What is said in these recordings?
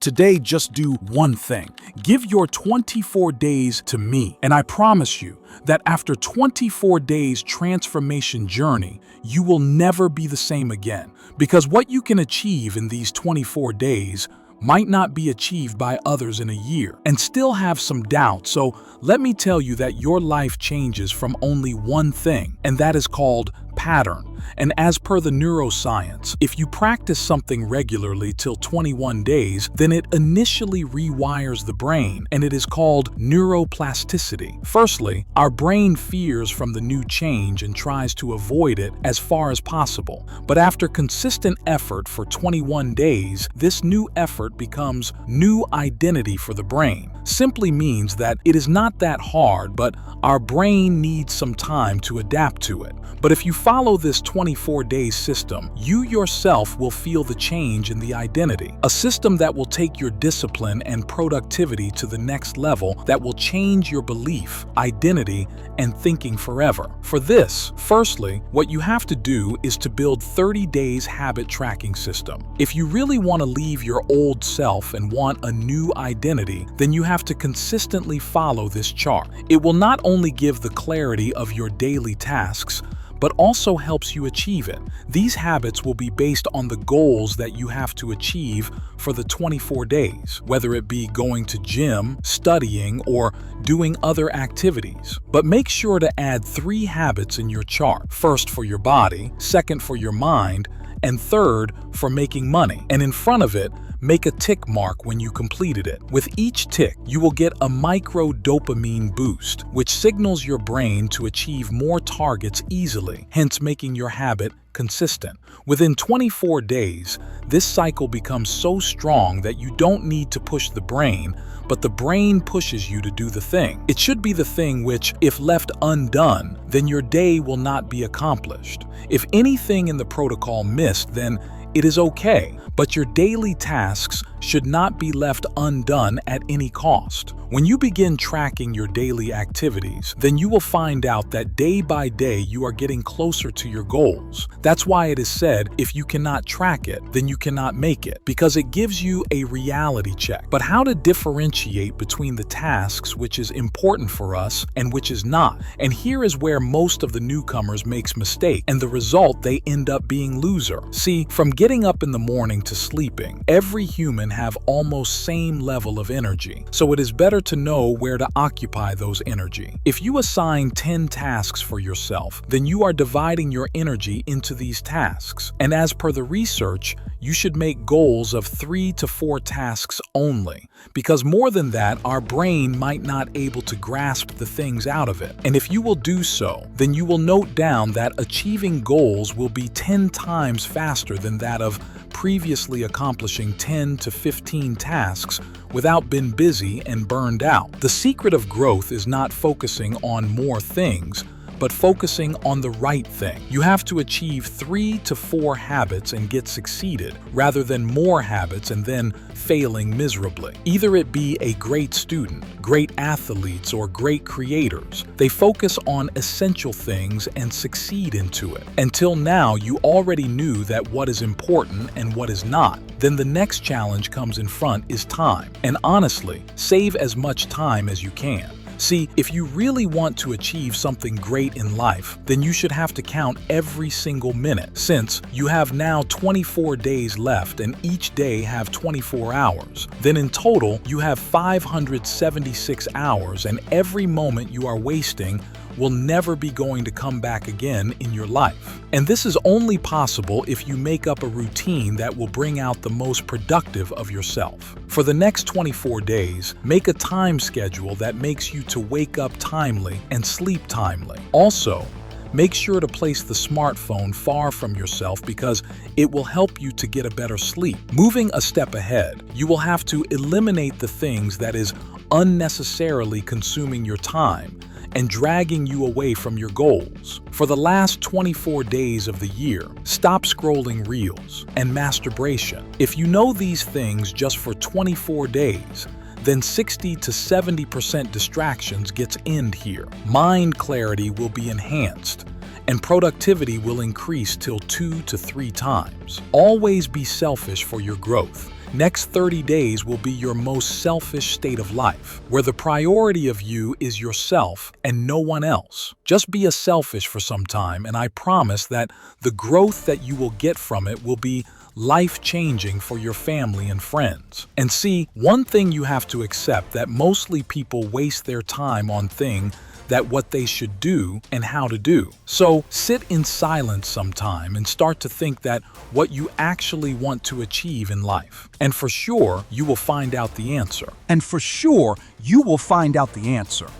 Today, just do one thing. Give your 24 days to me, and I promise you that after 24 days transformation journey, you will never be the same again. Because what you can achieve in these 24 days might not be achieved by others in a year, and still have some doubt. So let me tell you that your life changes from only one thing, and that is called pattern. And as per the neuroscience, if you practice something regularly till 21 days, then it initially rewires the brain, and it is called neuroplasticity. Firstly, our brain fears from the new change and tries to avoid it as far as possible. But after consistent effort for 21 days, this new effort becomes new identity for the brain. Simply means that it is not that hard, but our brain needs some time to adapt to it. But if you follow this 24-day system, you yourself will feel the change in the identity. A system that will take your discipline and productivity to the next level, that will change your belief, identity, and thinking forever. For this, firstly, what you have to do is to build 30 days habit tracking system. If you really want to leave your old self and want a new identity, then you have to consistently follow this chart. It will not only give the clarity of your daily tasks, but also helps you achieve it. These habits will be based on the goals that you have to achieve for the 24 days, whether it be going to gym, studying, or doing other activities. But make sure to add 3 habits in your chart. First for your body, second for your mind, and third for making money. And in front of it, make a tick mark when you completed it. With each tick, you will get a micro dopamine boost, which signals your brain to achieve more targets easily, hence making your habit consistent. Within 24 days, this cycle becomes so strong that you don't need to push the brain, but the brain pushes you to do the thing. It should be the thing which, if left undone, then your day will not be accomplished. If anything in the protocol missed, then it is okay, but your daily tasks should not be left undone at any cost. When you begin tracking your daily activities, then you will find out that day by day you are getting closer to your goals. That's why it is said, if you cannot track it, then you cannot make it, because it gives you a reality check. But how to differentiate between the tasks which is important for us and which is not? And here is where most of the newcomers makes mistake, and the result, they end up being loser. See, from getting up in the morning to sleeping, every human have almost same level of energy. So it is better to know where to occupy those energy. If you assign 10 tasks for yourself, then you are dividing your energy into these tasks. And as per the research, you should make goals of 3 to 4 tasks only, because more than that, our brain might not able to grasp the things out of it. And if you will do so, then you will note down that achieving goals will be 10 times faster than that of previously accomplishing 10 to 15 tasks without being busy and burned out. The secret of growth is not focusing on more things, but focusing on the right thing. You have to achieve 3 to 4 habits and get succeeded, rather than more habits and then failing miserably. Either it be a great student, great athletes, or great creators, they focus on essential things and succeed into it. Until now, you already knew that what is important and what is not. Then the next challenge comes in front is time. And honestly, save as much time as you can. See, if you really want to achieve something great in life, then you should have to count every single minute, since you have now 24 days left and each day have 24 hours. Then in total, you have 576 hours, and every moment you are wasting will never be going to come back again in your life. And this is only possible if you make up a routine that will bring out the most productive of yourself. For the next 24 days, make a time schedule that makes you to wake up timely and sleep timely. Also, make sure to place the smartphone far from yourself, because it will help you to get a better sleep. Moving a step ahead, you will have to eliminate the things that is unnecessarily consuming your time and dragging you away from your goals. For the last 24 days of the year, stop scrolling reels and masturbation. If you know these things just for 24 days, then 60 to 70% distractions gets end here. Mind clarity will be enhanced, and productivity will increase till 2 to 3 times. Always be selfish for your growth. Next 30 days will be your most selfish state of life, where the priority of you is yourself and no one else. Just be a selfish for some time, and I promise that the growth that you will get from it will be life-changing for your family and friends. And see, one thing you have to accept that mostly people waste their time on things that what they should do and how to do. So sit in silence sometime and start to think that what you actually want to achieve in life. And for sure, you will find out the answer.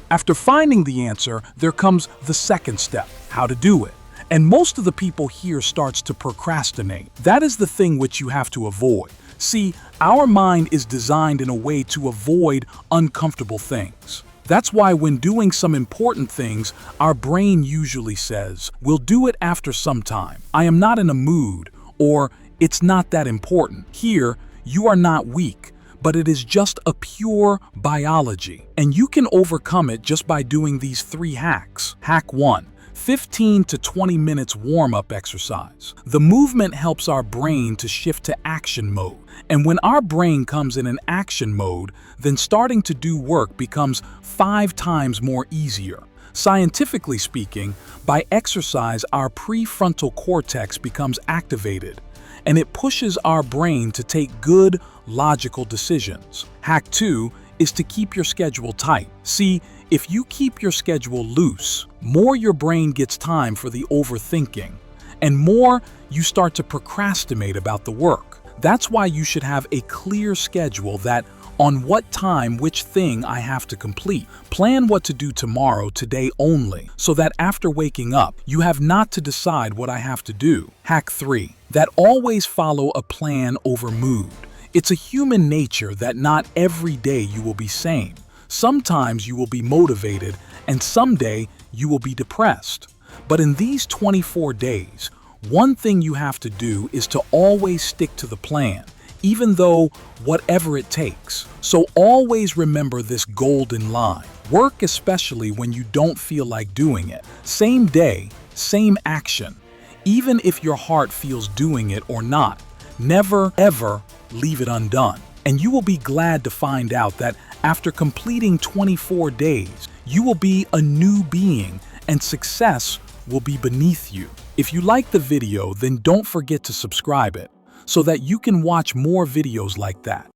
After finding the answer, there comes the second step, how to do it. And most of the people here starts to procrastinate. That is the thing which you have to avoid. See, our mind is designed in a way to avoid uncomfortable things. That's why when doing some important things, our brain usually says, "We'll do it after some time. I am not in a mood," or "It's not that important." Here, you are not weak, but it is just a pure biology. And you can overcome it just by doing these 3 hacks. Hack 1. 15 to 20 minutes warm-up exercise. The movement helps our brain to shift to action mode. And when our brain comes in an action mode, then starting to do work becomes 5 times more easier. Scientifically speaking, by exercise, our prefrontal cortex becomes activated, and it pushes our brain to take good, logical decisions. Hack 2 is to keep your schedule tight. See, if you keep your schedule loose, more your brain gets time for the overthinking, and more you start to procrastinate about the work. That's why you should have a clear schedule that on what time which thing I have to complete. Plan what to do tomorrow, today only, so that after waking up, you have not to decide what I have to do. Hack 3. That always follow a plan over mood. It's a human nature that not every day you will be sane. Sometimes you will be motivated, and someday you will be depressed. But in these 24 days, one thing you have to do is to always stick to the plan, even though whatever it takes. So always remember this golden line. Work especially when you don't feel like doing it. Same day, same action. Even if your heart feels doing it or not, never ever leave it undone. And you will be glad to find out that after completing 24 days, you will be a new being and success will be beneath you. If you like the video, then don't forget to subscribe it so that you can watch more videos like that.